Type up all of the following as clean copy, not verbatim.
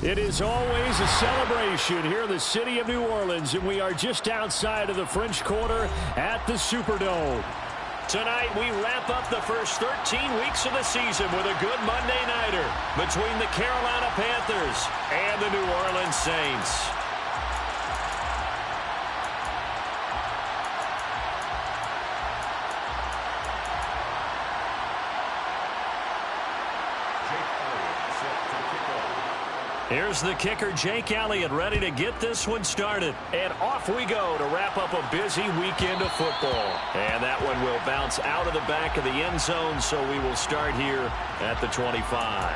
It is always a celebration here in the city of New Orleans, and we are just outside of the French Quarter at the Superdome. Tonight, we wrap up the first 13 weeks of the season with a good Monday nighter between the Carolina Panthers and the New Orleans Saints. Here's the kicker, Jake Elliott, ready to get this one started. And off we go to wrap up a busy weekend of football. And that one will bounce out of the back of the end zone, so we will start here at the 25.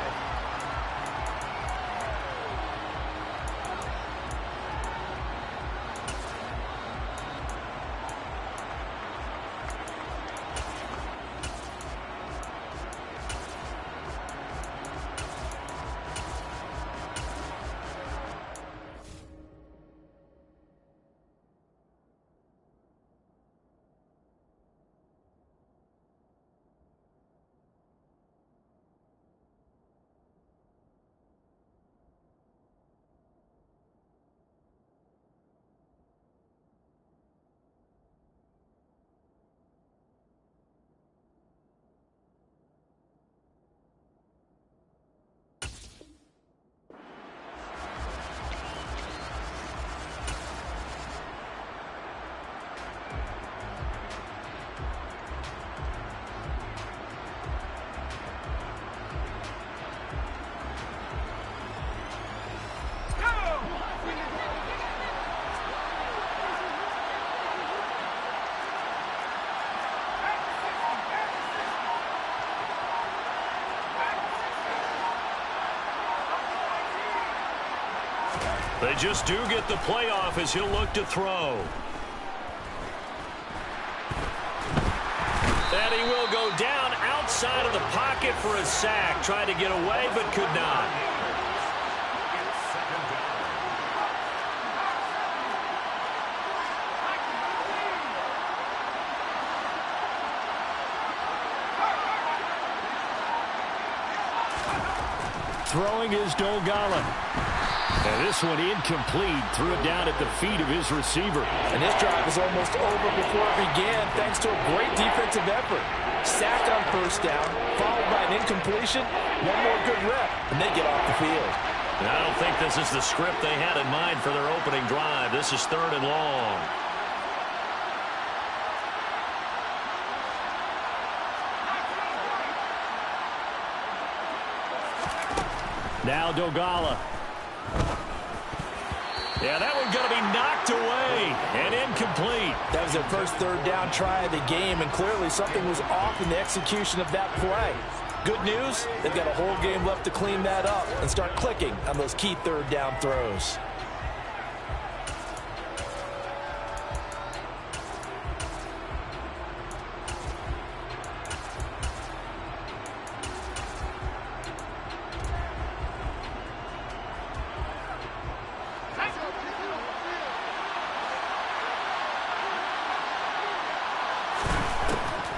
They just do get the playoff as he'll look to throw. And he will go down outside of the pocket for a sack. Tried to get away, but could not. Throwing is Dogala. And this one incomplete. Threw it down at the feet of his receiver. And this drive is almost over before it began thanks to a great defensive effort. Sacked on first down, followed by an incompletion. One more good rep, and they get off the field. And I don't think this is the script they had in mind for their opening drive. This is 3rd and long. Now Dogala. Yeah, that one's going to be knocked away and incomplete. That was their first 3rd down try of the game, and clearly something was off in the execution of that play. Good news, they've got a whole game left to clean that up and start clicking on those key 3rd down throws.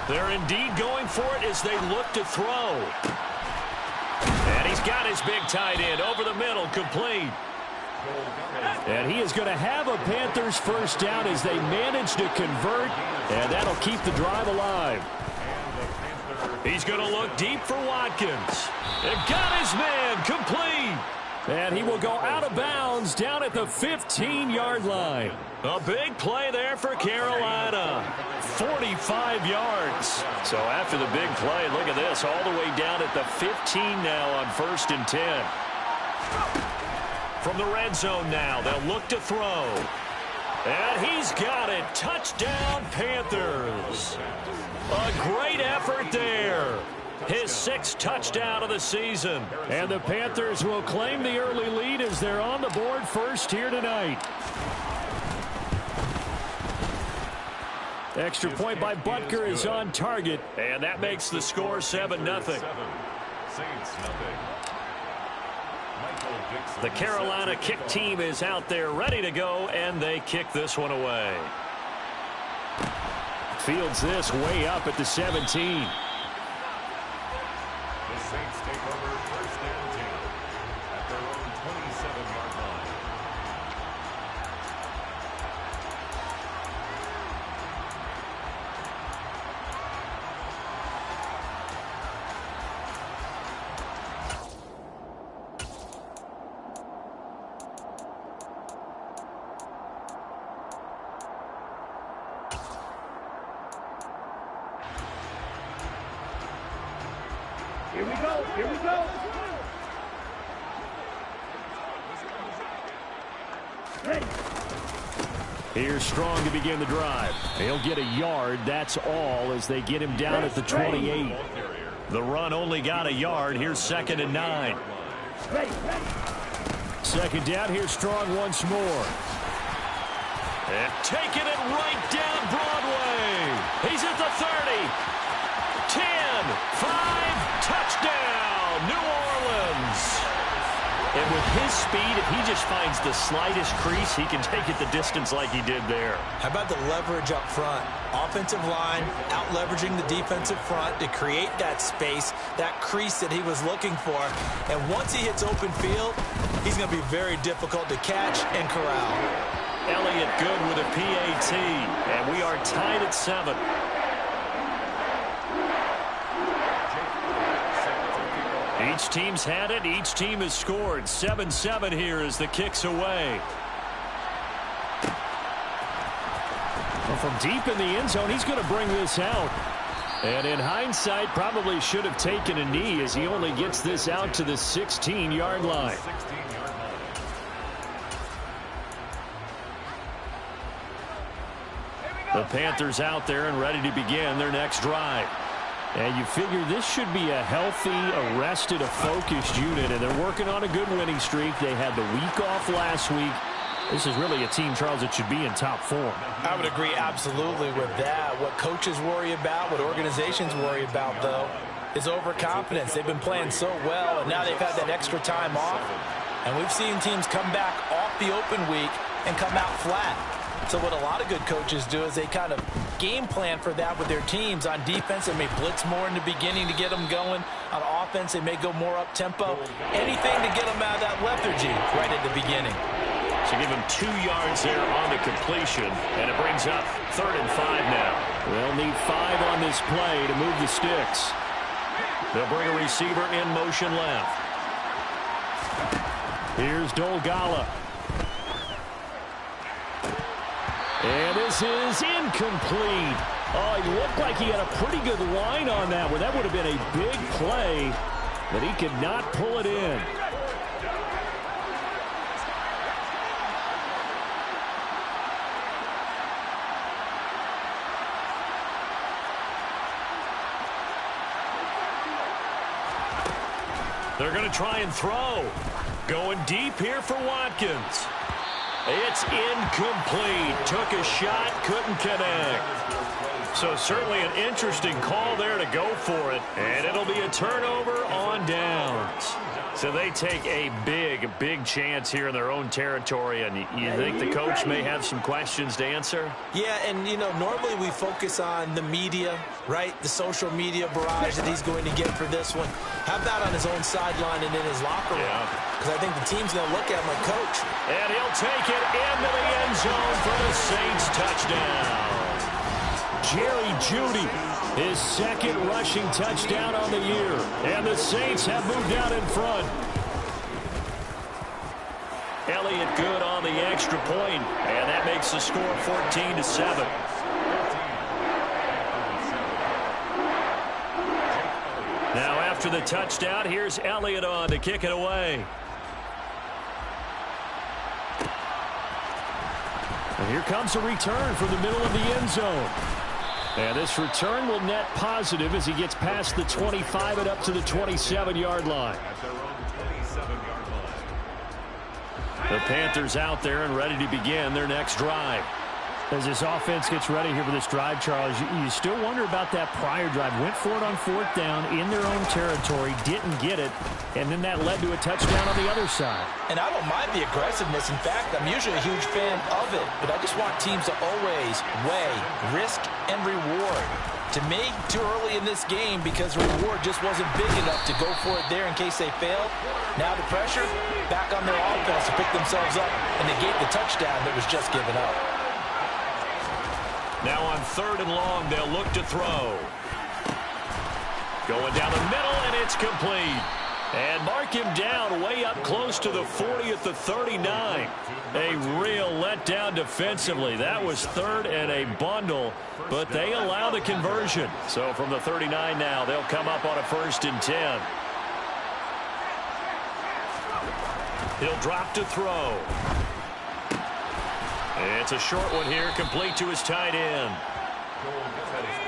They're indeed going for it as they look to throw. And he's got his big tight end over the middle, complete. And he is going to have a Panthers first down as they manage to convert, and that'll keep the drive alive. He's going to look deep for Watkins. They've got his man, complete. And he will go out of bounds down at the 15-yard line. A big play there for Carolina. 45 yards. So after the big play, look at this, all the way down at the 15 now on 1st and 10. From the red zone now, they'll look to throw. And he's got it. Touchdown, Panthers. A great effort there. His 6th touchdown of the season. And the Panthers will claim the early lead as they're on the board first here tonight. Extra point by Butker is on target. And that makes the score 7-0. The Carolina kick team is out there ready to go, and they kick this one away. Fields this way up at the 17. The Saints take over 1st and 10 at their own 27. Here we go. Here's Strong to begin the drive. He'll get a yard. That's all as they get him down at the 28. The run only got a yard. Here's 2nd and 9. Second down. Here's Strong once more. And taking it right down Broadway. He's at the 30. 10, 5, touchdown, New Orleans. And with his speed, if he just finds the slightest crease, he can take it the distance like he did there. How about the leverage up front? Offensive line out-leveraging the defensive front to create that space, that crease that he was looking for. And once he hits open field, he's going to be very difficult to catch and corral. Elliott Good with a PAT, and we are tied at 7. Each team's had it. Each team has scored. 7-7 here as the kick's away. Well, from deep in the end zone, he's going to bring this out. And in hindsight, probably should have taken a knee as he only gets this out to the 16-yard line. The Panthers out there and ready to begin their next drive. And you figure this should be a healthy, arrested, a focused unit, and they're working on a good winning streak. They had the week off last week. This is really a team, Charles, that should be in top form. I would agree absolutely with that. What coaches worry about, what organizations worry about, though, is overconfidence. They've been playing so well, and now they've had that extra time off. And we've seen teams come back off the open week and come out flat. So what a lot of good coaches do is they kind of game plan for that with their teams. On defense, they may blitz more in the beginning to get them going. On offense, they may go more up-tempo. Anything to get them out of that lethargy right at the beginning. So give him 2 yards there on the completion, and it brings up 3rd and 5 now. They'll need 5 on this play to move the sticks. They'll bring a receiver in motion left. Here's Dolgala. And this is incomplete. Oh, he looked like he had a pretty good line on that one. That would have been a big play, but he could not pull it in. They're going to try and throw. Going deep here for Watkins. It's incomplete. Took a shot, couldn't connect. So certainly an interesting call there to go for it. And it'll be a turnover on downs. So they take a big chance here in their own territory. And you think the coach may have some questions to answer? Yeah, and, you know, normally we focus on the media, right? The social media barrage that he's going to get for this one. How about on his own sideline and in his locker room? Because I think the team's going to look at him like, coach. And he'll take it into the end zone for the Saints touchdown. Jerry Jeudy, his 2nd rushing touchdown on the year. And the Saints have moved out in front. Elliott Good on the extra point, and that makes the score 14-7. Now after the touchdown, here's Elliott on to kick it away. And here comes a return from the middle of the end zone. And this return will net positive as he gets past the 25 and up to the 27-yard line. The Panthers out there and ready to begin their next drive. As this offense gets ready here for this drive, Charles, you still wonder about that prior drive. Went for it on 4th down in their own territory, didn't get it, and then that led to a touchdown on the other side. And I don't mind the aggressiveness. In fact, I'm usually a huge fan of it, but I just want teams to always weigh risk and reward. To me, too early in this game because the reward just wasn't big enough to go for it there in case they failed. Now the pressure, back on their offense to pick themselves up and negate the touchdown that was just given up. Now on 3rd and long, they'll look to throw. Going down the middle, and it's complete. And mark him down way up close to the 40 at the 39. A real letdown defensively. That was 3rd and a bundle, but they allow the conversion. So from the 39 now, they'll come up on a 1st and 10. He'll drop to throw. It's a short one here, complete to his tight end.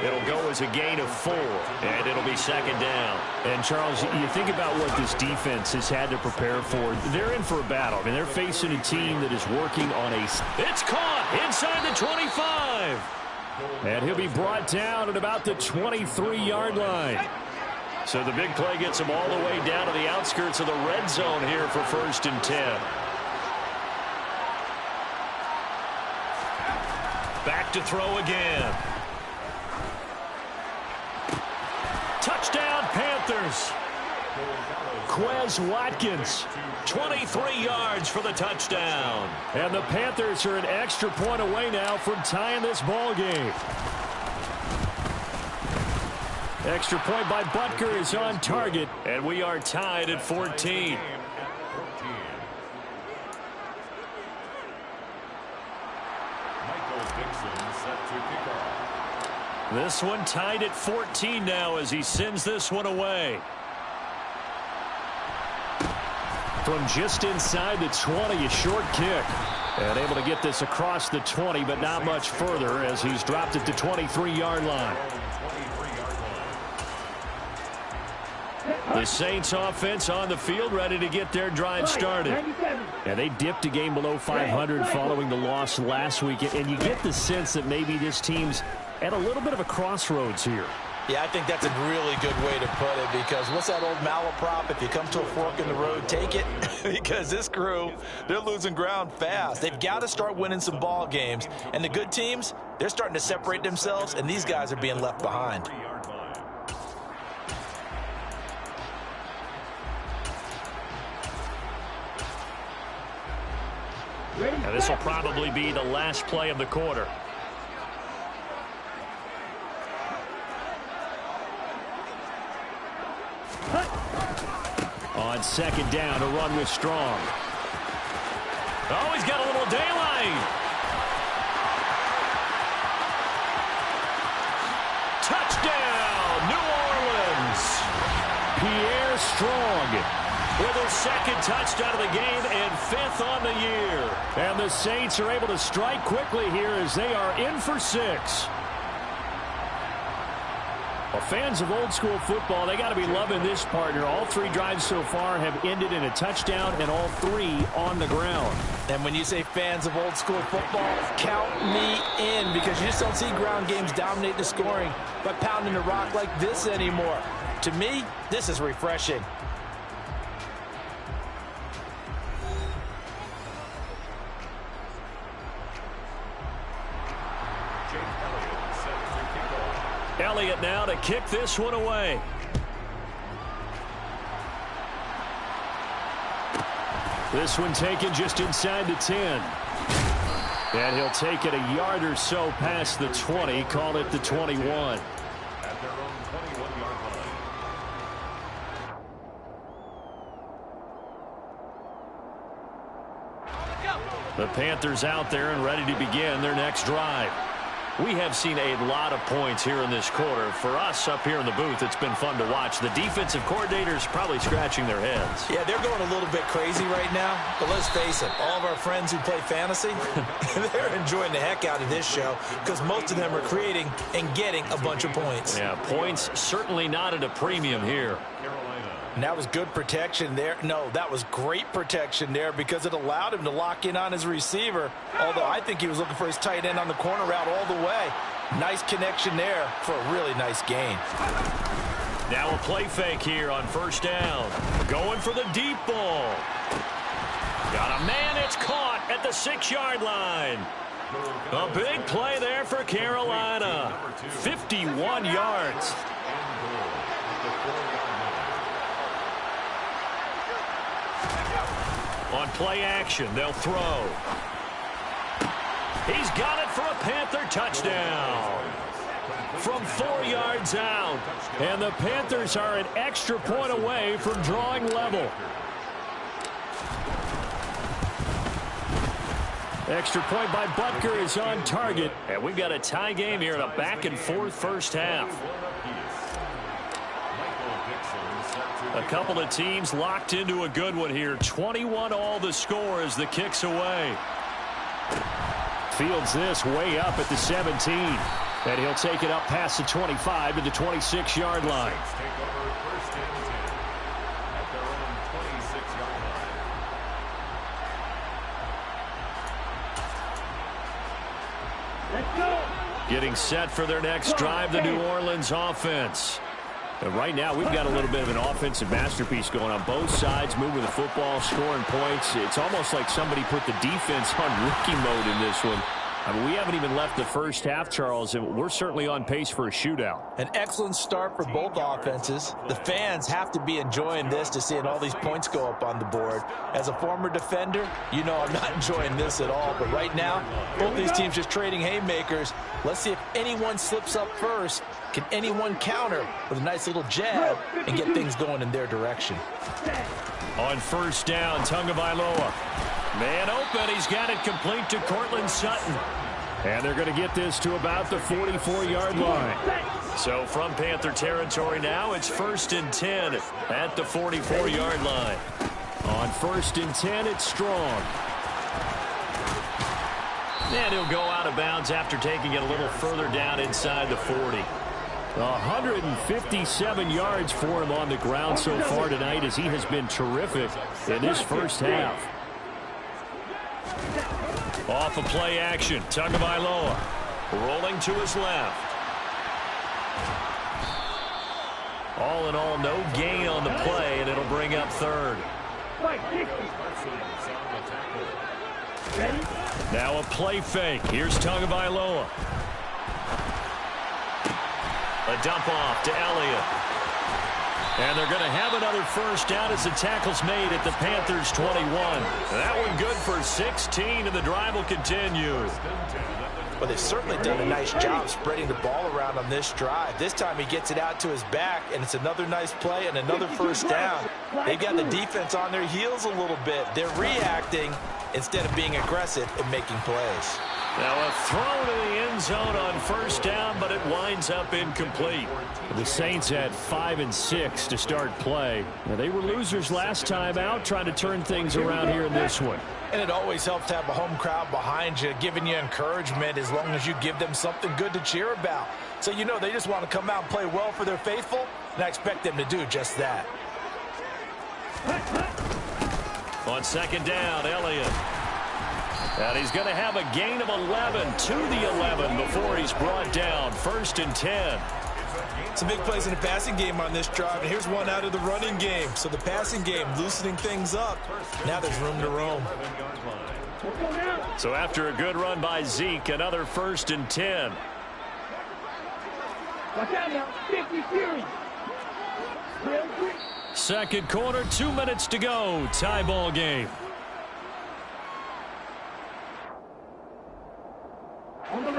It'll go as a gain of 4, and it'll be second down. And, Charles, you think about what this defense has had to prepare for. They're in for a battle. I mean, they're facing a team that is working on a... It's caught inside the 25. And he'll be brought down at about the 23-yard line. So the big play gets him all the way down to the outskirts of the red zone here for 1st and 10. Back to throw again. Touchdown, Panthers. Quez Watkins. 23 yards for the touchdown. And the Panthers are an extra point away now from tying this ball game. Extra point by Butker is on target. And we are tied at 14. This one tied at 14 now as he sends this one away. From just inside the 20, a short kick. And able to get this across the 20, but not much further as he's dropped it to 23-yard line. The Saints offense on the field ready to get their drive started. And they dipped a game below 500 following the loss last week. And you get the sense that maybe this team's at a little bit of a crossroads here. Yeah, I think that's a really good way to put it, because what's that old malaprop? If you come to a fork in the road, take it. Because this crew, they're losing ground fast. They've got to start winning some ball games. And the good teams, they're starting to separate themselves, and these guys are being left behind. And this will probably be the last play of the quarter. On second down, a run with Strong. Oh, he's got a little daylight. Touchdown, New Orleans. Pierre Strong with his second touchdown of the game and 5th on the year. And the Saints are able to strike quickly here as they are in for 6. Well, fans of old school football, they got to be loving this partner. All 3 drives so far have ended in a touchdown, and all 3 on the ground. And when you say fans of old school football, count me in, because you just don't see ground games dominate the scoring by pounding the rock like this anymore. To me, this is refreshing. Elliott now to kick this one away. This one taken just inside the 10. And he'll take it a yard or so past the 20, call it the 21. At their own 21-yard line. The Panthers out there and ready to begin their next drive. We have seen a lot of points here in this quarter. For us up here in the booth, it's been fun to watch. The defensive coordinators probably scratching their heads. Yeah, they're going a little bit crazy right now. But let's face it, all of our friends who play fantasy, they're enjoying the heck out of this show, because most of them are creating and getting a bunch of points. Yeah, points certainly not at a premium here. And that was good protection there. No, that was great protection there, because it allowed him to lock in on his receiver. Although I think he was looking for his tight end on the corner route all the way. Nice connection there for a really nice gain. Now a play fake here on 1st down. Going for the deep ball. Got a man, it's caught at the 6-yard line. A big play there for Carolina. 51 yards. On play action, they'll throw. He's got it for a Panther touchdown. From 4 yards out. And the Panthers are an extra point away from drawing level. Extra point by Butker is on target. And we've got a tie game here in a back-and-forth first half. A couple of teams locked into a good one here. 21 all the score as the kick's away. Fields this way up at the 17. And he'll take it up past the 25 to the 26-yard line. Take over first and 10 at their own 26-yard line. Let's go. Getting set for their next drive, the New Orleans offense. And right now, we've got a little bit of an offensive masterpiece going on. Both sides moving the football, scoring points. It's almost like somebody put the defense on rookie mode in this one. I mean, we haven't even left the first half, Charles, and we're certainly on pace for a shootout. An excellent start for both offenses. The fans have to be enjoying this to seeing all these points go up on the board. As a former defender, you know I'm not enjoying this at all. But right now, both these teams just trading haymakers. Let's see if anyone slips up first. Can anyone counter with a nice little jab and get things going in their direction? On first down, Tagovailoa. Man open, he's got it complete to Courtland Sutton. And they're going to get this to about the 44-yard line. So from Panther territory now, it's first and 10 at the 44-yard line. On first and 10, it's Strong. And he'll go out of bounds after taking it a little further down inside the 40. 157 yards for him on the ground so far tonight as he has been terrific in this first half. Off of play action, Tagovailoa rolling to his left. All in all, no gain on the play, and it'll bring up third. Now a play fake. Here's Tagovailoa. A dump off to Elliott. And they're going to have another first down as the tackle's made at the Panthers' 21. That one good for 16, and the drive will continue. Well, they've certainly done a nice job spreading the ball around on this drive. This time he gets it out to his back, and it's another nice play and another first down. They've got the defense on their heels a little bit. They're reacting instead of being aggressive and making plays. Now a throw to the end zone on first down, but it winds up incomplete. The Saints had 5 and 6 to start play. Now, they were losers last time out, trying to turn things around here in this one. And it always helps to have a home crowd behind you, giving you encouragement as long as you give them something good to cheer about. So you know they just want to come out and play well for their faithful, and I expect them to do just that. On second down, Elliott. And he's going to have a gain of 11 to the 11 before he's brought down. First and 10. Some big plays in the passing game on this drive, and here's one out of the running game. So the passing game loosening things up. Now there's room to roam. So after a good run by Zeke, another first and 10. Second quarter, 2 minutes to go. Tie ball game.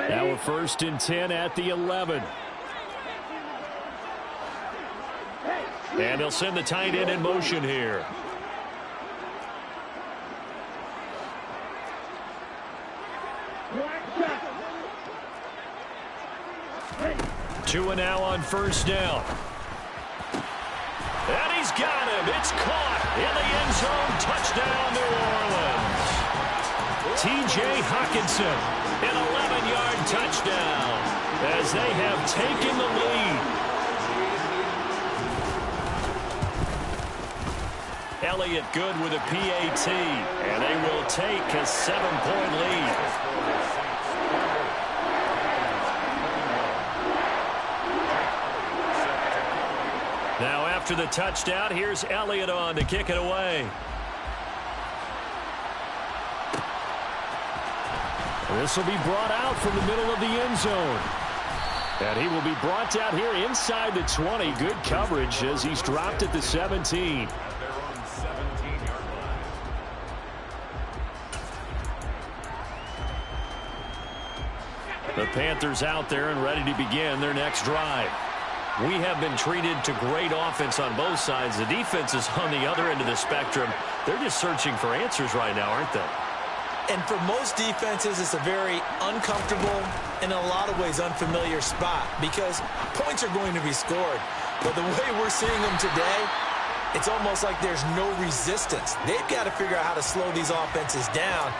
Now a first and 10 at the 11. And they'll send the tight end in motion here. Two and now on first down. And he's got him. It's caught in the end zone. Touchdown, New Orleans. T.J. Hockenson, an 11-yard touchdown as they have taken the lead. Elliott good with a PAT, and they will take a 7-point lead. Now after the touchdown, here's Elliott on to kick it away. This will be brought out from the middle of the end zone. And he will be brought down here inside the 20. Good coverage as he's dropped at the 17. The Panthers out there and ready to begin their next drive. We have been treated to great offense on both sides. The defense is on the other end of the spectrum. They're just searching for answers right now, aren't they? And for most defenses, it's a very uncomfortable and in a lot of ways unfamiliar spot because points are going to be scored. But the way we're seeing them today, it's almost like there's no resistance. They've got to figure out how to slow these offenses down.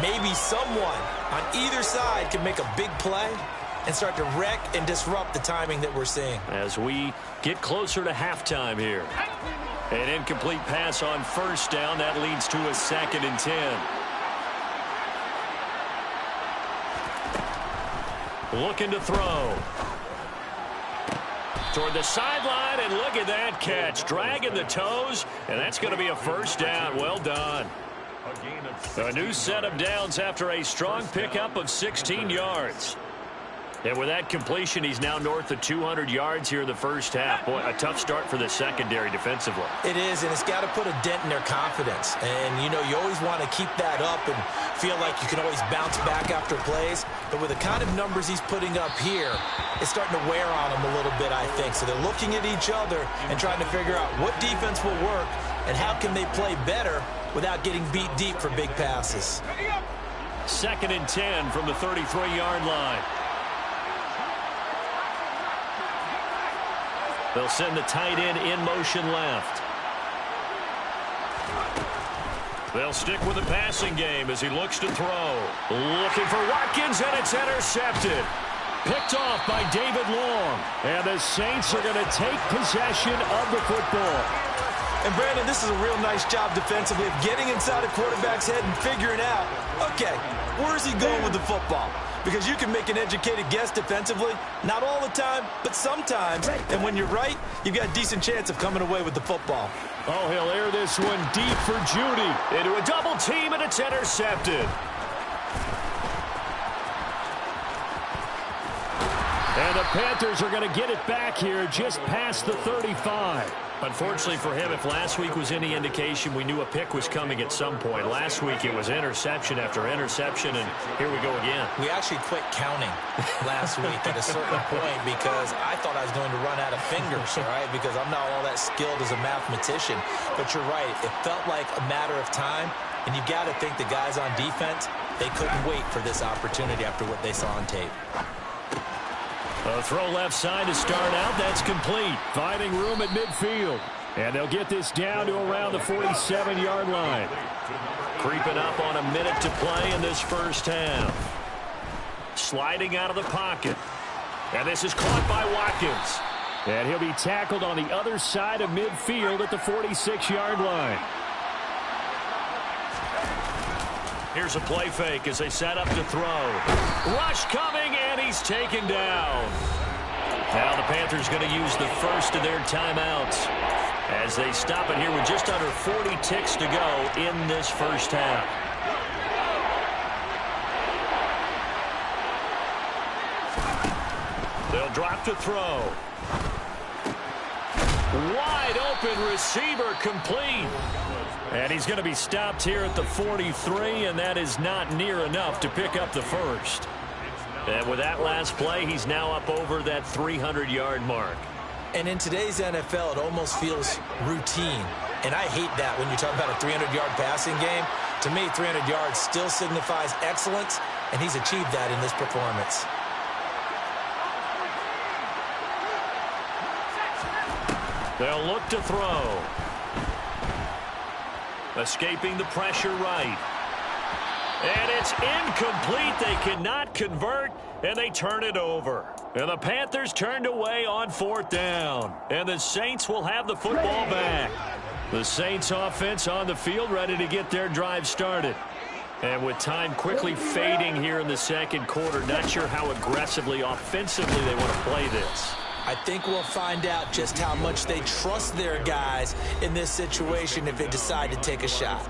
Maybe someone on either side can make a big play and start to wreck and disrupt the timing that we're seeing. As we get closer to halftime here. An incomplete pass on first down. That leads to a 2nd and 10. Looking to throw. Toward the sideline, and look at that catch. Dragging the toes, and that's going to be a first down. Well done. A new set of downs after a strong pickup of 16 yards. And with that completion, he's now north of 200 yards here in the first half. Boy, a tough start for the secondary defensively. It is, and it's got to put a dent in their confidence. And, you always want to keep that up and feel like you can always bounce back after plays. But with the kind of numbers he's putting up here, it's starting to wear on them a little bit, I think. So they're looking at each other and trying to figure out what defense will work and how can they play better without getting beat deep for big passes. 2nd and 10 from the 33-yard line. They'll send the tight end in motion left. They'll stick with the passing game as he looks to throw. Looking for Watkins, and it's intercepted. Picked off by David Long. And the Saints are going to take possession of the football. And, Brandon, this is a real nice job defensively of getting inside a quarterback's head and figuring out, okay, where is he going with the football? Because you can make an educated guess defensively, not all the time, but sometimes. And when you're right, you've got a decent chance of coming away with the football. Oh, he'll air this one deep for Judy. Into a double team, and it's intercepted. And the Panthers are going to get it back here just past the 35. Unfortunately for him, if last week was any indication, we knew a pick was coming at some point. Last week it was interception after interception, and here we go again. We actually quit counting last week at a certain point because I thought I was going to run out of fingers, all right, because I'm not all that skilled as a mathematician. But you're right. It felt like a matter of time, and you've got to think the guys on defense, they couldn't wait for this opportunity after what they saw on tape. A throw left side to start out. That's complete. Finding room at midfield. And they'll get this down to around the 47-yard line. Creeping up on a minute to play in this first half. Sliding out of the pocket. And this is caught by Watkins. And he'll be tackled on the other side of midfield at the 46-yard line. Here's a play fake as they set up to throw. Rush coming, and he's taken down. Now the Panthers going to use the first of their timeouts as they stop it here with just under 40 ticks to go in this first half. They'll drop to throw. Wide open receiver, complete. And he's going to be stopped here at the 43, and that is not near enough to pick up the first. And with that last play, he's now up over that 300-yard mark. And in today's NFL, it almost feels routine. And I hate that when you talk about a 300-yard passing game. To me, 300 yards still signifies excellence, and he's achieved that in this performance. They'll look to throw. Escaping the pressure right. And it's incomplete. They cannot convert, and they turn it over. And the Panthers turned away on 4th down. And the Saints will have the football back. The Saints offense on the field ready to get their drive started. And with time quickly fading here in the second quarter, not sure how aggressively, offensively they want to play this. I think we'll find out just how much they trust their guys in this situation if they decide to take a shot.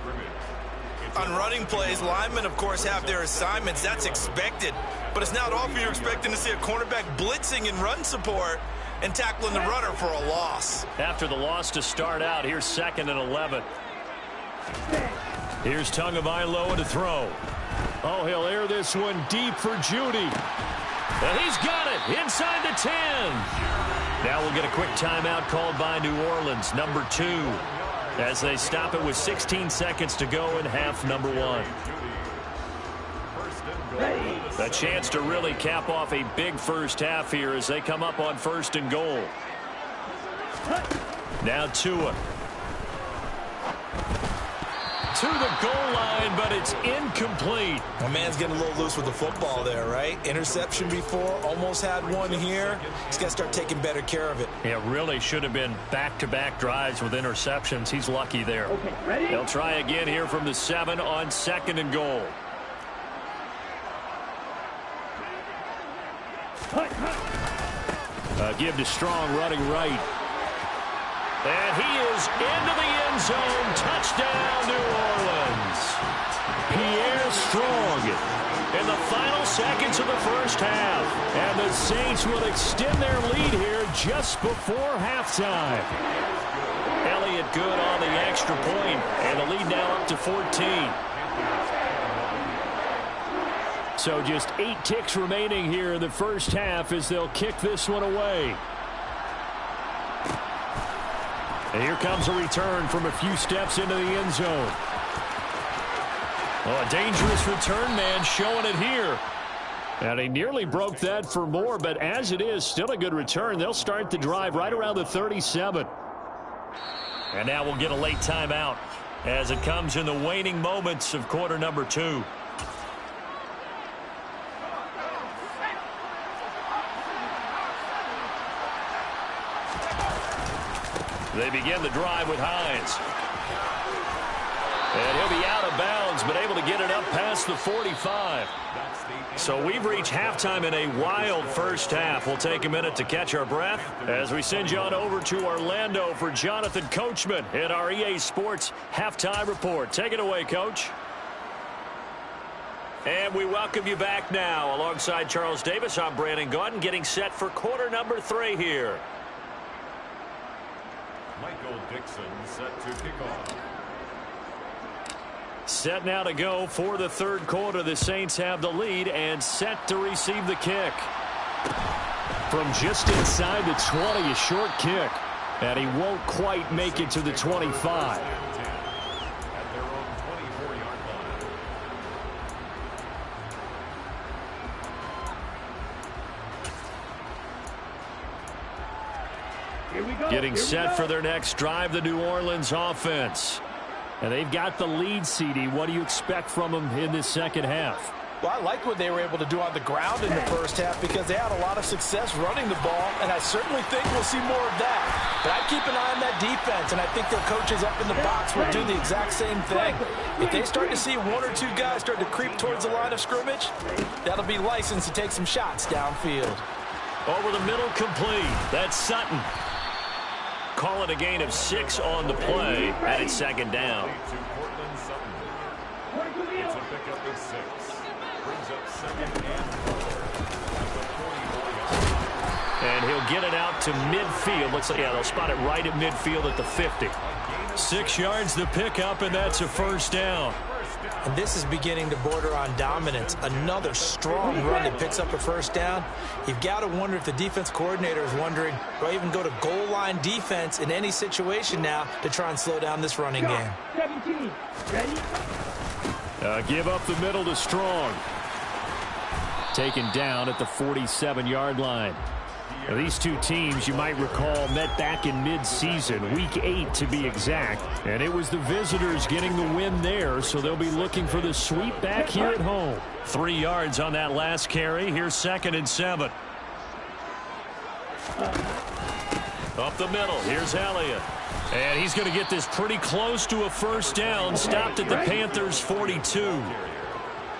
On running plays, linemen, of course, have their assignments. That's expected. But it's not often you're expecting to see a cornerback blitzing in run support and tackling the runner for a loss. After the loss to start out, here's 2nd and 11. Here's Tagovailoa to throw. Oh, he'll air this one deep for Judy. And he's got it inside the 10. Now we'll get a quick timeout called by New Orleans, number 2, as they stop it with 16 seconds to go in half number 1. A chance to really cap off a big first half here as they come up on 1st and goal. Now Tua. to the goal line, but it's incomplete. My man's getting a little loose with the football there, right? Interception before, almost had one here. He's got to start taking better care of it. It really should have been back-to-back drives with interceptions. He's lucky there. Okay, ready? They'll try again here from the 7 on 2nd and goal. Give to Strong running right. And he is into the end zone. Touchdown, New Orleans. Pierre Strong in the final seconds of the first half. And the Saints will extend their lead here just before halftime. Elliott good on the extra point, and the lead now up to 14. So just 8 ticks remaining here in the first half as they'll kick this one away. And here comes a return from a few steps into the end zone. Oh, a dangerous return man showing it here. And he nearly broke that for more, but as it is, still a good return. They'll start the drive right around the 37. And now we'll get a late timeout as it comes in the waning moments of quarter number 2. They begin the drive with Hines. And he'll be out of bounds, but able to get it up past the 45. So we've reached halftime in a wild first half. We'll take a minute to catch our breath as we send you on over to Orlando for Jonathan Coachman in our EA Sports Halftime Report. Take it away, Coach. And we welcome you back now. Alongside Charles Davis, I'm Brandon Gaudin, getting set for quarter number 3 here. Michael Dixon set to kick off. Set now to go for the third quarter. The Saints have the lead and set to receive the kick. From just inside the 20, a short kick. And he won't quite make it to the 25. At their own 24-yard line. Getting set for their next drive, the New Orleans offense. And they've got the lead, CD. What do you expect from them in this second half? Well, I like what they were able to do on the ground in the first half because they had a lot of success running the ball, and I certainly think we'll see more of that. But I'd keep an eye on that defense, and I think their coaches up in the box will do the exact same thing. If they start to see 1 or 2 guys start to creep towards the line of scrimmage, that'll be licensed to take some shots downfield. Over the middle, complete. That's Sutton. Call it a gain of 6 on the play, and it's second down. To Cortland Sutton. It's a pickup of 6. Brings up second and 4. And he'll get it out to midfield. Looks like, yeah, they'll spot it right at midfield at the 50. 6 yards the pickup, and that's a first down. And this is beginning to border on dominance. Another strong run that picks up a first down. You've got to wonder if the defense coordinator is wondering, do I even go to goal line defense in any situation now to try and slow down this running game? 17, ready? Give up the middle to Strong. Taken down at the 47-yard line. Now, these two teams, you might recall, met back in mid-season, week 8 to be exact. And it was the visitors getting the win there, so they'll be looking for the sweep back here at home. 3 yards on that last carry. Here's 2nd and 7. Up the middle. Here's Elliott. And he's going to get this pretty close to a first down. Stopped at the Panthers' 42.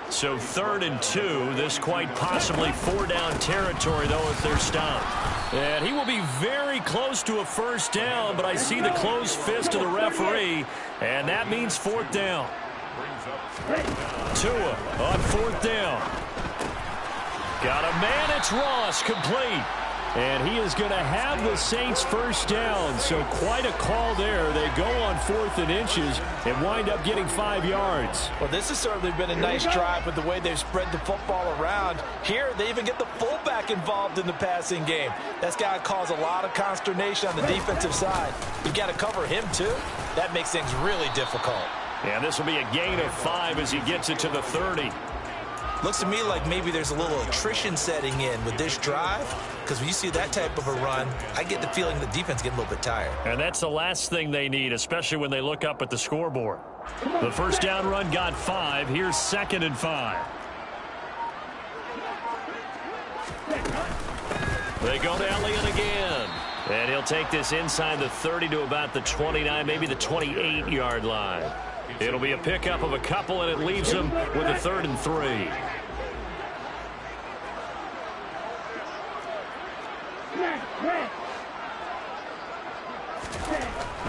So 3rd and 2. This quite possibly 4-down territory, though, if they're stopped. And he will be very close to a first down, but I see the closed fist of the referee, and that means 4th down. Tua on 4th down. Got a man. It's Ross, complete. And he is going to have the Saints first down, so quite a call there. They go on 4th and inches and wind up getting 5 yards. Well, this has certainly been a nice drive with the way they've spread the football around. Here, they even get the fullback involved in the passing game. That's got to cause a lot of consternation on the defensive side. You've got to cover him, too. That makes things really difficult. And this will be a gain of 5 as he gets it to the 30. Looks to me like maybe there's a little attrition setting in with this drive, because when you see that type of a run, I get the feeling the defense getting a little bit tired. And that's the last thing they need, especially when they look up at the scoreboard. The first down run got 5. Here's 2nd and 5. They go to Elliott again. And he'll take this inside the 30 to about the 29, maybe the 28-yard line. It'll be a pickup of a couple, and it leaves them with a 3rd and 3.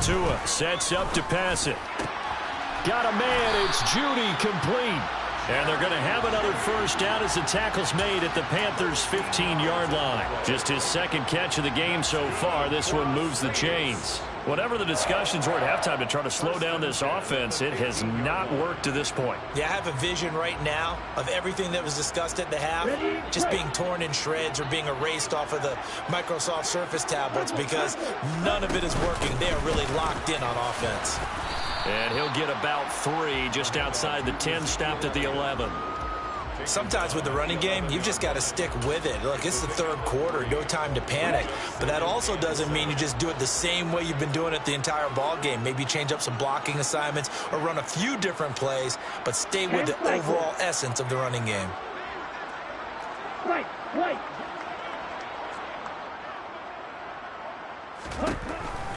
Tua sets up to pass it. Got a man. It's Judy, complete. And they're going to have another first down as the tackle's made at the Panthers' 15-yard line. Just his 2nd catch of the game so far. This one moves the chains. Whatever the discussions were at halftime to try to slow down this offense, it has not worked to this point. Yeah, I have a vision right now of everything that was discussed at the half just being torn in shreds or being erased off of the Microsoft Surface tablets because none of it is working. They are really locked in on offense. And he'll get about 3 just outside the 10, stopped at the 11. Sometimes with the running game, you've just got to stick with it. Look, it's the 3rd quarter, no time to panic. But that also doesn't mean you just do it the same way you've been doing it the entire ball game. Maybe change up some blocking assignments or run a few different plays, but stay with the overall essence of the running game.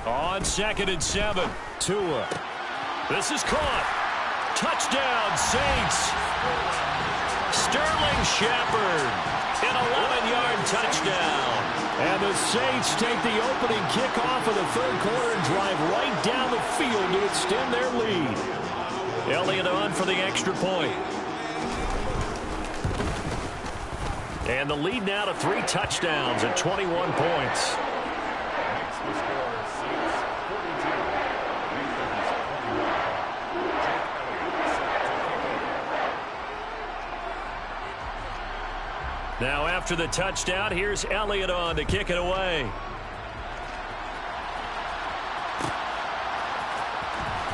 On 2nd and 7, Tua. This is caught. Touchdown, Saints. Sterling Shepard, an 11-yard touchdown. And the Saints take the opening kickoff of the 3rd quarter and drive right down the field to extend their lead. Elliott on for the extra point. And the lead now to 3 touchdowns at 21 points. Now after the touchdown, here's Elliott on to kick it away.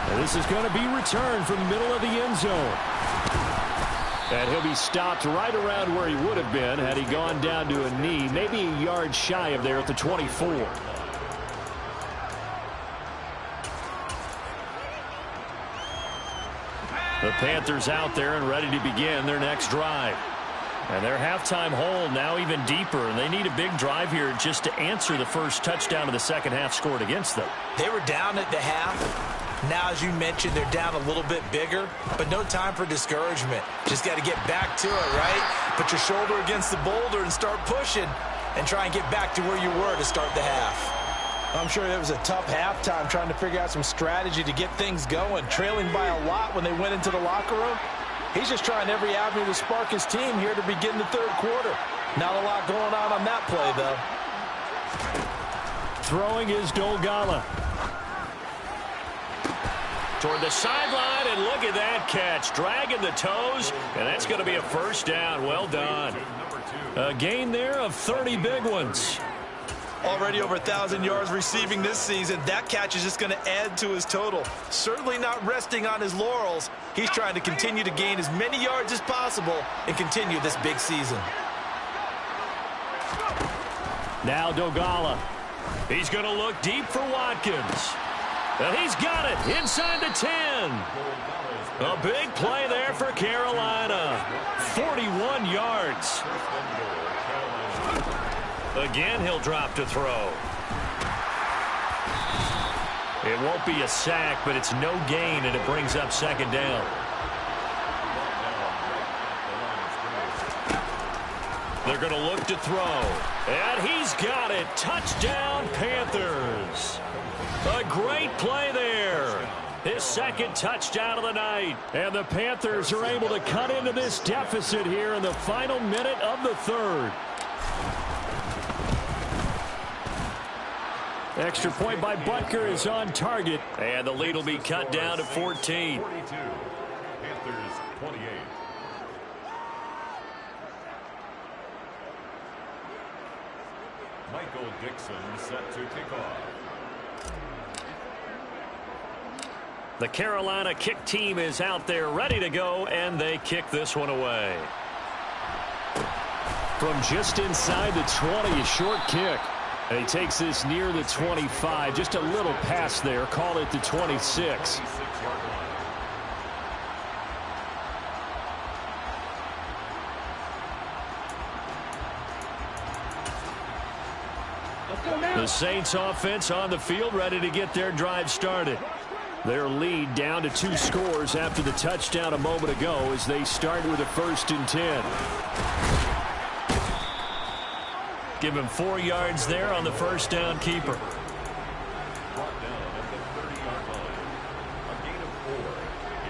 And this is going to be returned from the middle of the end zone. And he'll be stopped right around where he would have been had he gone down to a knee, maybe a yard shy of there at the 24. The Panthers out there and ready to begin their next drive. And their halftime hole now even deeper, and they need a big drive here just to answer the first touchdown of the second half scored against them. They were down at the half. Now, as you mentioned, they're down a little bit bigger, but no time for discouragement. Just got to get back to it, right? Put your shoulder against the boulder and start pushing and try and get back to where you were to start the half. I'm sure it was a tough halftime trying to figure out some strategy to get things going, trailing by a lot when they went into the locker room. He's just trying every avenue to spark his team here to begin the 3rd quarter. Not a lot going on that play, though. Throwing is Dolgala. Toward the sideline, and look at that catch. Dragging the toes, and that's going to be a first down. Well done. A gain there of 30 big ones. Already over 1,000 yards receiving this season. That catch is just going to add to his total. Certainly not resting on his laurels. He's trying to continue to gain as many yards as possible and continue this big season. Now Dolgala. He's going to look deep for Watkins. And he's got it inside the 10. A big play there for Carolina. 41 yards. Again, he'll drop to throw. It won't be a sack, but it's no gain, and it brings up 2nd down. They're going to look to throw. And he's got it. Touchdown, Panthers. A great play there. His 2nd touchdown of the night. And the Panthers are able to cut into this deficit here in the final minute of the 3rd. Extra point by Butker is on target. And the lead will be cut down to 14. 42. Panthers 28. Michael Dixon set to kick off. The Carolina kick team is out there ready to go, and they kick this one away. From just inside the 20, a short kick. And he takes this near the 25. Just a little pass there. Call it the 26. The Saints offense on the field, ready to get their drive started. Their lead down to 2 scores after the touchdown a moment ago as they start with a 1st and 10. Give him 4 yards there on the first down keeper. Brought down at the 30-yard line. A gain of 4.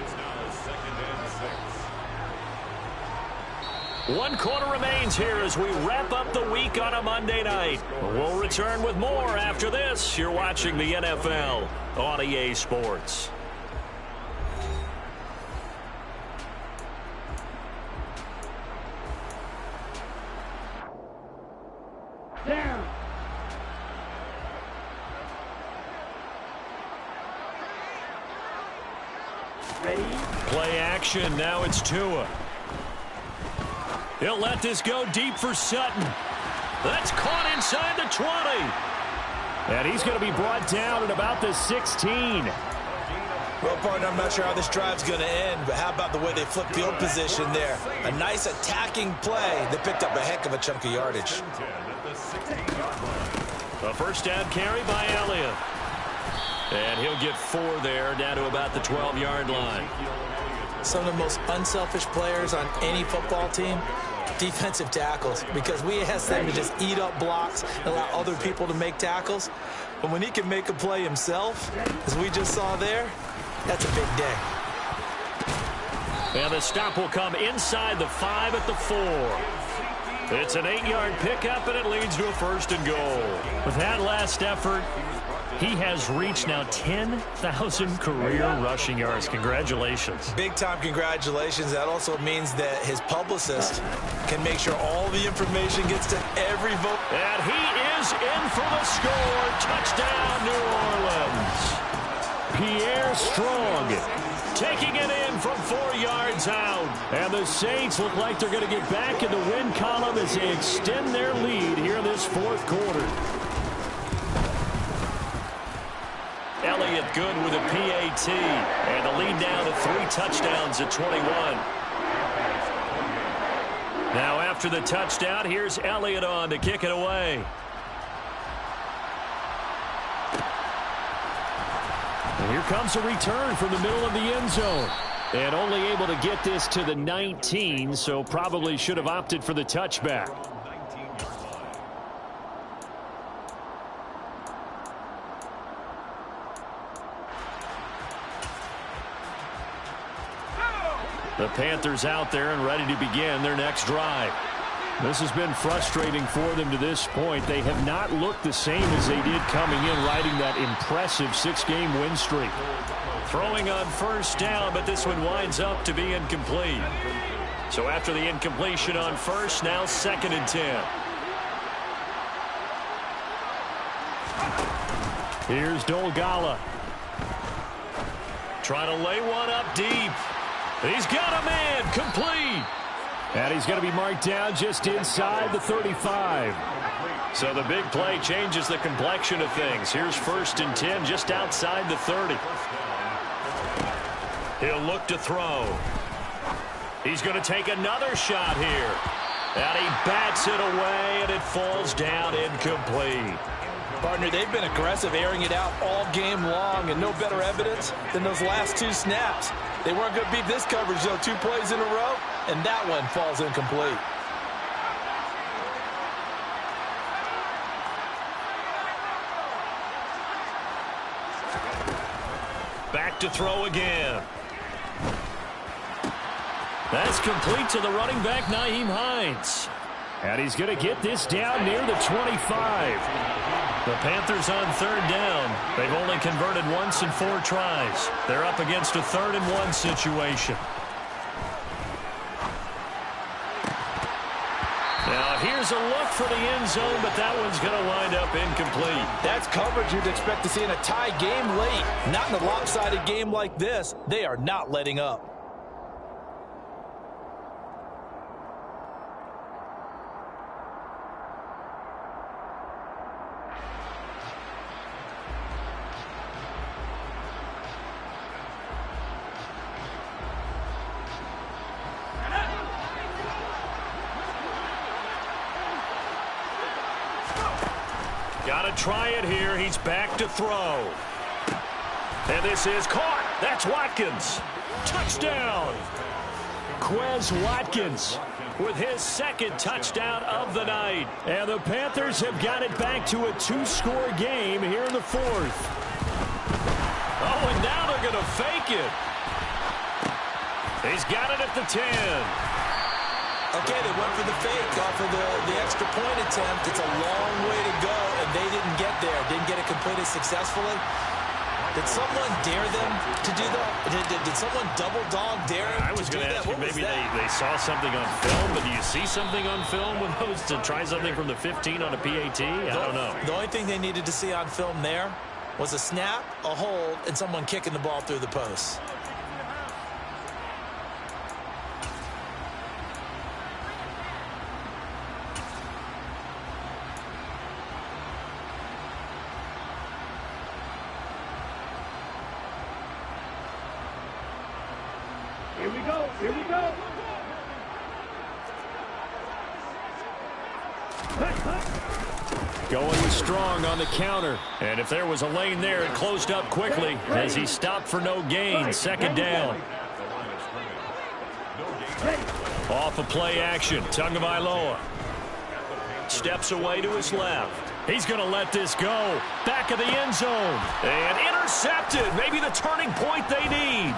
It's now 2nd and 6. 1 quarter remains here as we wrap up the week on a Monday night. We'll return with more after this. You're watching the NFL on EA Sports. Down. Ready? Play action. Now it's Tua. He'll let this go deep for Sutton. That's caught inside the 20. And he's going to be brought down at about the 16. Well, partner, I'm not sure how this drive's going to end, but how about the way they flipped field position there? A nice attacking play that picked up a heck of a chunk of yardage. 10 at the 16-yard line. A first down carry by Elliott. And he'll get 4 there, down to about the 12-yard line. Some of the most unselfish players on any football team, defensive tackles, because we ask them to just eat up blocks and allow other people to make tackles. But when he can make a play himself, as we just saw there, that's a big day. And the stop will come inside the 5 at the 4. It's an 8-yard pickup, and it leads to a 1st and goal. With that last effort, he has reached now 10,000 career rushing yards. Congratulations. Big-time congratulations. That also means that his publicist can make sure all the information gets to every vote. And he is in for the score. Touchdown, New Orleans. Pierre Strong taking it in from 4 yards out. And the Saints look like they're going to get back in the win column as they extend their lead here in this 4th quarter. Elliott good with a PAT. And the lead down to 3 touchdowns at 21. Now after the touchdown, here's Elliott on to kick it away. And here comes a return from the middle of the end zone. And only able to get this to the 19, so probably should have opted for the touchback. The Panthers out there and ready to begin their next drive. This has been frustrating for them to this point. They have not looked the same as they did coming in, riding that impressive 6-game win streak. Throwing on first down, but this one winds up to be incomplete. So after the incompletion on first, now 2nd and 10. Here's Dolgala. Trying to lay one up deep. He's got a man, complete. And he's going to be marked down just inside the 35. So the big play changes the complexion of things. Here's 1st and 10 just outside the 30. He'll look to throw. He's going to take another shot here. And he bats it away, and it falls down incomplete. Partner, they've been aggressive, airing it out all game long, and no better evidence than those last 2 snaps. They weren't going to beat this coverage, though. 2 plays in a row, and that one falls incomplete. Back to throw again. That's complete to the running back, Nyheim Hines. And he's going to get this down near the 25. The Panthers on 3rd down. They've only converted once in 4 tries. They're up against a 3rd and 1 situation. Now here's a look for the end zone, but that one's going to wind up incomplete. That's coverage you'd expect to see in a tie game late. Not in a lopsided game like this. They are not letting up. Got to try it here. He's back to throw. And this is caught. That's Watkins. Touchdown. Quez Watkins with his second touchdown of the night. And the Panthers have got it back to a 2-score game here in the fourth. Oh, and now they're going to fake it. He's got it at the 10. Okay, they went for the fake off of the extra point attempt. It's a long way to go, and they didn't get there. Didn't get it completed successfully. Did someone dare them to do that? Did someone double dog dare them I was going to ask you, maybe they saw something on film, but do you see something on film with those to try something from the 15 on a PAT? I don't know. The only thing they needed to see on film there was a snap, a hold, and someone kicking the ball through the post. Here we go. Here we go. Going strong on the counter. And if there was a lane there, it closed up quickly as he stopped for no gain. Second down. Off of play action. Tagovailoa steps away to his left. He's going to let this go. Back of the end zone. And intercepted. Maybe the turning point they need.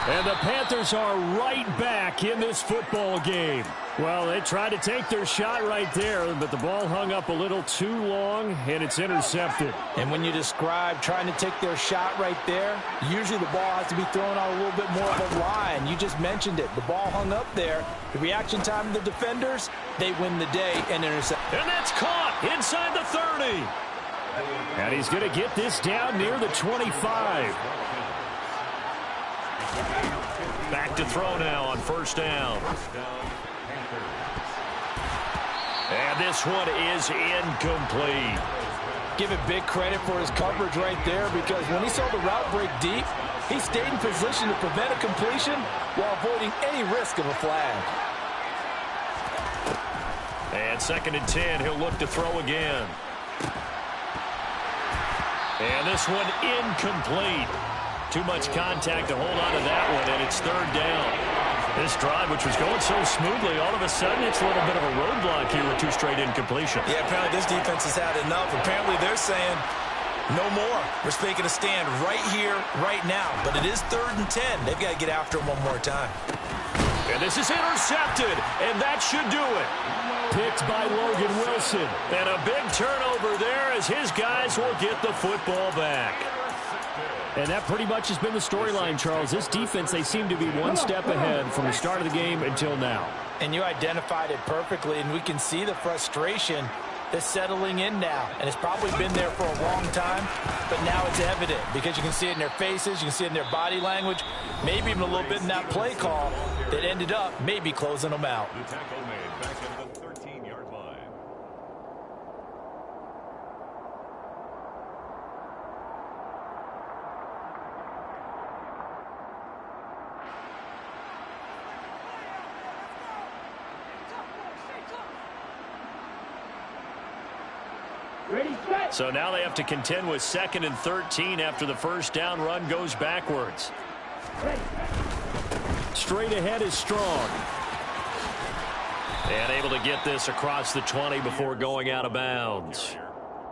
And the Panthers are right back in this football game. Well, they tried to take their shot right there, but the ball hung up a little too long, and it's intercepted. And when you describe trying to take their shot right there, usually the ball has to be thrown on a little bit more of a line. You just mentioned it. The ball hung up there. The reaction time of the defenders, they win the day and intercept. And that's caught inside the 30. And he's going to get this down near the 25. Back to throw now on first down. And this one is incomplete. Give it big credit for his coverage right there, because when he saw the route break deep, he stayed in position to prevent a completion while avoiding any risk of a flag. And 2nd and 10, he'll look to throw again. And this one incomplete. Too much contact to hold on to that one, and it's 3rd down. This drive, which was going so smoothly, all of a sudden it's a little bit of a roadblock here with 2 straight incompletions. Yeah, apparently this defense has had enough. Apparently they're saying no more. We're taking a stand right here, right now. But it is 3rd and 10. They've got to get after him one more time. And this is intercepted, and that should do it. Picked by Logan Wilson. And a big turnover there as his guys will get the football back. And that pretty much has been the storyline, Charles. This defense, they seem to be one step ahead from the start of the game until now. And you identified it perfectly, and we can see the frustration that's settling in now. And it's probably been there for a long time, but now it's evident because you can see it in their faces, you can see it in their body language, maybe even a little bit in that play call that ended up maybe closing them out. The tackle made back at the 13-yard line. Ready, set. So now they have to contend with 2nd and 13 after the first down run goes backwards. Ready. Straight ahead is Strong. And able to get this across the 20 before going out of bounds.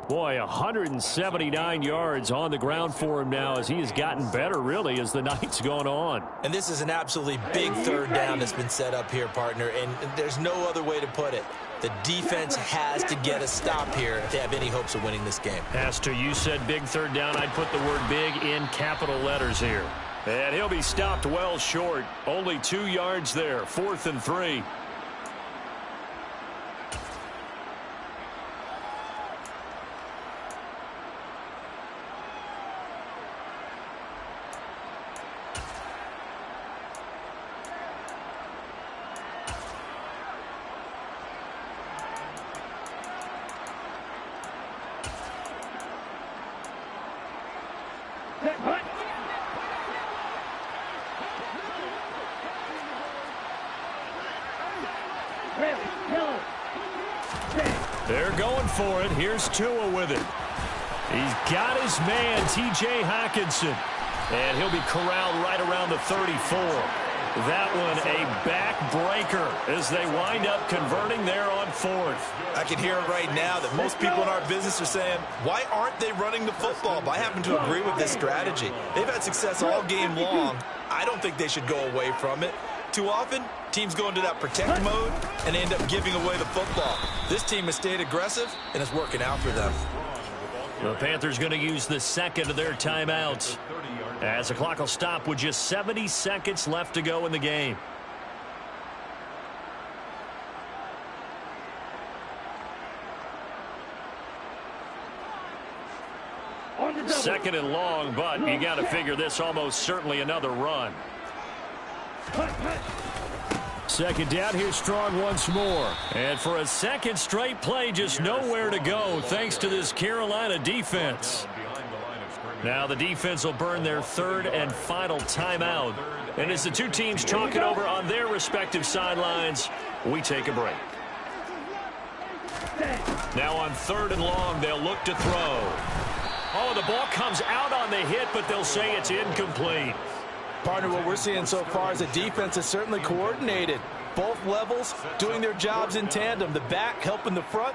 Boy, 179 yards on the ground for him now as he has gotten better, really, as the night's gone on. And this is an absolutely big 3rd down that's been set up here, partner, and there's no other way to put it. The defense has to get a stop here if they have any hopes of winning this game. As to you said big 3rd down, I'd put the word big in capital letters here. And he'll be stopped well short. Only 2 yards there, 4th and 3. Set, hut. Ready, kill. They're going for it. Here's Tua with it. He's got his man, T.J. Hockenson. And he'll be corralled right around the 34. That one a backbreaker as they wind up converting there on fourth. I can hear it right now that most people in our business are saying, why aren't they running the football? But I happen to agree with this strategy. They've had success all game long. I don't think they should go away from it. Too often, teams go into that protect mode and end up giving away the football. This team has stayed aggressive, and it's working out for them. The Panthers going to use the second of their timeouts, as the clock will stop with just 70 seconds left to go in the game. Second and long, but you got to figure this almost certainly another run. Second down, here's Strong once more. And for a second straight play, just nowhere to go thanks to this Carolina defense. Now the defense will burn their third and final timeout. And as the two teams talk it over on their respective sidelines, we take a break. Now on third and long, they'll look to throw. Oh, the ball comes out on the hit, but they'll say it's incomplete. Partner, what we're seeing so far is the defense is certainly coordinated. Both levels doing their jobs in tandem. The back helping the front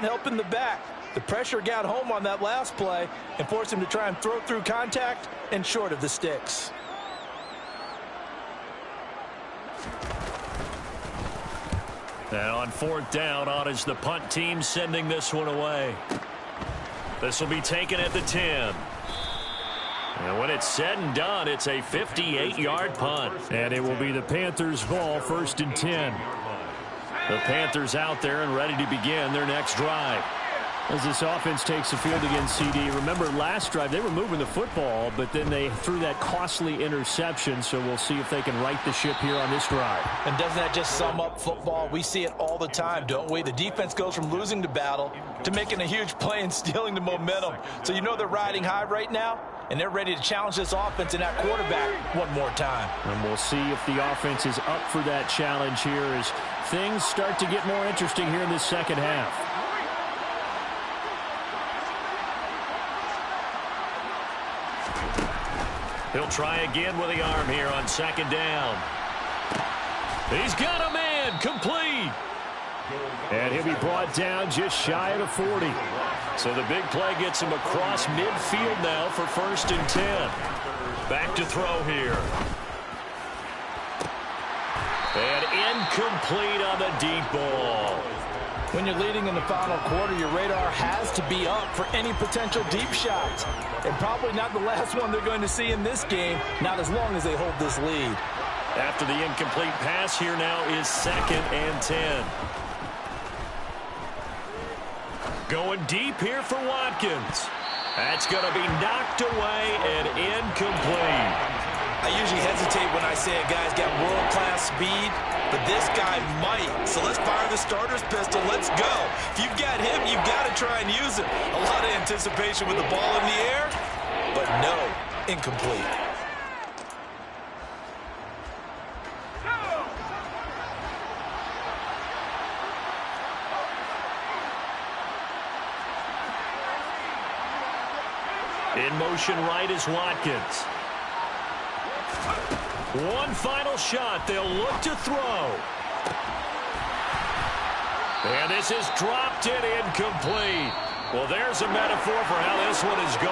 helping the back. The pressure got home on that last play and forced him to try and throw through contact and short of the sticks. And on fourth down, on is the punt team sending this one away. This will be taken at the 10. And when it's said and done, it's a 58-yard punt. And it will be the Panthers' ball, 1st and 10. The Panthers out there and ready to begin their next drive. As this offense takes the field against CD, remember last drive they were moving the football, but then they threw that costly interception, so we'll see if they can right the ship here on this drive. And doesn't that just sum up football? We see it all the time, don't we? The defense goes from losing the battle to making a huge play and stealing the momentum. So you know they're riding high right now, and they're ready to challenge this offense and that quarterback one more time. And we'll see if the offense is up for that challenge here as things start to get more interesting here in this second half. He'll try again with the arm here on second down. He's got a man, complete. And he'll be brought down just shy of the 40. So the big play gets him across midfield now for 1st and 10. Back to throw here. And incomplete on the deep ball. When you're leading in the final quarter, your radar has to be up for any potential deep shots. And probably not the last one they're going to see in this game, not as long as they hold this lead. After the incomplete pass, here now is 2nd and 10. Going deep here for Watkins. That's going to be knocked away and incomplete. I usually hesitate when I say a guy's got world-class speed, but this guy might. So let's fire the starter's pistol. Let's go. If you've got him, you've got to try and use it. A lot of anticipation with the ball in the air, but no, incomplete. In motion right is Watkins. One final shot. They'll look to throw. And this is dropped in incomplete. Well, there's a metaphor for how this one is going.